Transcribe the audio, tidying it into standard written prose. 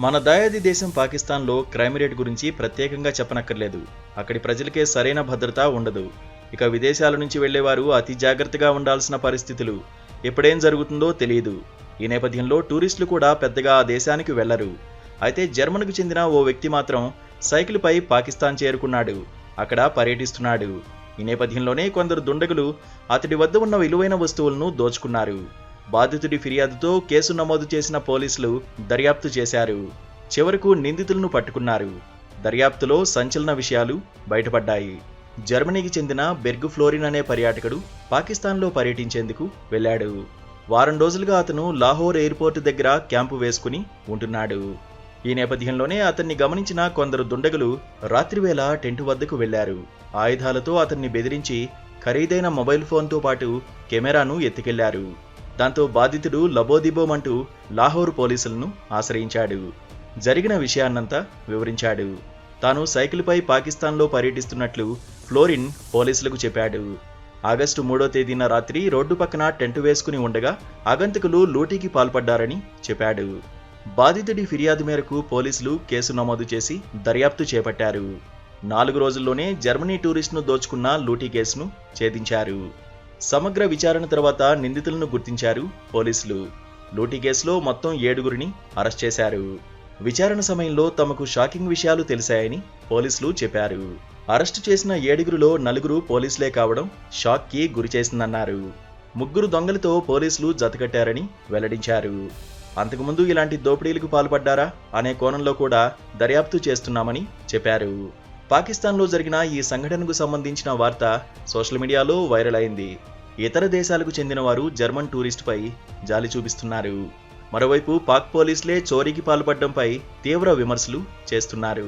మన దాయాది దేశం పాకిస్తాన్లో క్రైమ్ రేట్ గురించి ప్రత్యేకంగా చెప్పనక్కర్లేదు. అక్కడి ప్రజలకే సరైన భద్రత ఉండదు. ఇక విదేశాల నుంచి వెళ్లేవారు అతి జాగ్రత్తగా ఉండాల్సిన పరిస్థితులు. ఎప్పుడేం జరుగుతుందో తెలియదు. ఈ నేపథ్యంలో టూరిస్టులు కూడా పెద్దగా ఆ దేశానికి వెళ్లరు. అయితే జర్మన్కు చెందిన ఓ వ్యక్తి మాత్రం సైకిల్పై పాకిస్తాన్ చేరుకున్నాడు. అక్కడ పర్యటిస్తున్నాడు. ఈ నేపథ్యంలోనే కొందరు దుండగులు అతడి వద్ద ఉన్న విలువైన వస్తువులను దోచుకున్నారు. బాధితుడి ఫిర్యాదుతో కేసు నమోదు చేసిన పోలీసులు దర్యాప్తు చేశారు. చివరకు నిందితులను పట్టుకున్నారు. దర్యాప్తులో సంచలన విషయాలు బయటపడ్డాయి. జర్మనీకి చెందిన బెర్గ్ ఫ్లోరిన్ అనే పర్యాటకుడు పాకిస్తాన్లో పర్యటించేందుకు వెళ్ళాడు. వారం రోజులుగా అతను లాహోర్ ఎయిర్పోర్ట్ దగ్గర క్యాంపు వేసుకుని ఉంటున్నాడు. ఈ నేపథ్యంలోనే అతన్ని గమనించిన కొందరు దుండగులు రాత్రివేళ టెంటు వద్దకు వెళ్లారు. ఆయుధాలతో అతన్ని బెదిరించి ఖరీదైన మొబైల్ ఫోన్తో పాటు కెమెరాను ఎత్తుకెళ్లారు. దాంతో బాధితుడు లబోదిబోమంటూ లాహోర్ పోలీసులను ఆశ్రయించాడు. జరిగిన విషయాన్నంతా వివరించాడు. తాను సైకిల్పై పాకిస్తాన్లో పర్యటిస్తున్నట్లు ఫ్లోరిన్ పోలీసులకు చెప్పాడు. ఆగస్టు 3వ తేదీన రాత్రి రోడ్డు పక్కన టెంటు వేసుకుని ఉండగా ఆగంతకులు లూటీకి పాల్పడ్డారని చెప్పాడు. బాధితుడి ఫిర్యాదు మేరకు పోలీసులు కేసు నమోదు చేసి దర్యాప్తు చేపట్టారు. 4 రోజుల్లోనే జర్మనీ టూరిస్టును దోచుకున్న లూటీ కేసును ఛేదించారు. సమగ్ర విచారణ తర్వాత నిందితులను గుర్తించారు పోలీసులు. లూటీ కేసులో మొత్తం 7గురిని అరెస్ట్ చేశారు. విచారణ సమయంలో తమకు షాకింగ్ విషయాలు తెలిసాయని పోలీసులు చెప్పారు. అరెస్టు చేసిన 7గురిలో 4 పోలీసులే కావడం షాక్కి గురిచేసిందన్నారు. 3 దొంగలతో పోలీసులు జతకట్టారని వెల్లడించారు. అంతకుముందు ఇలాంటి దోపిడీలకు పాల్పడ్డారా అనే కోణంలో కూడా దర్యాప్తు చేస్తున్నామని చెప్పారు. పాకిస్తాన్లో జరిగిన ఈ సంఘటనకు సంబంధించిన వార్త సోషల్ మీడియాలో వైరల్ అయింది. ఇతర దేశాలకు చెందిన వారు జర్మన్ టూరిస్టుపై జాలి చూపిస్తున్నారు. మరోవైపు పాక్ పోలీసులే చోరీకి పాల్పడడంపై తీవ్ర విమర్శలు చేస్తున్నారు.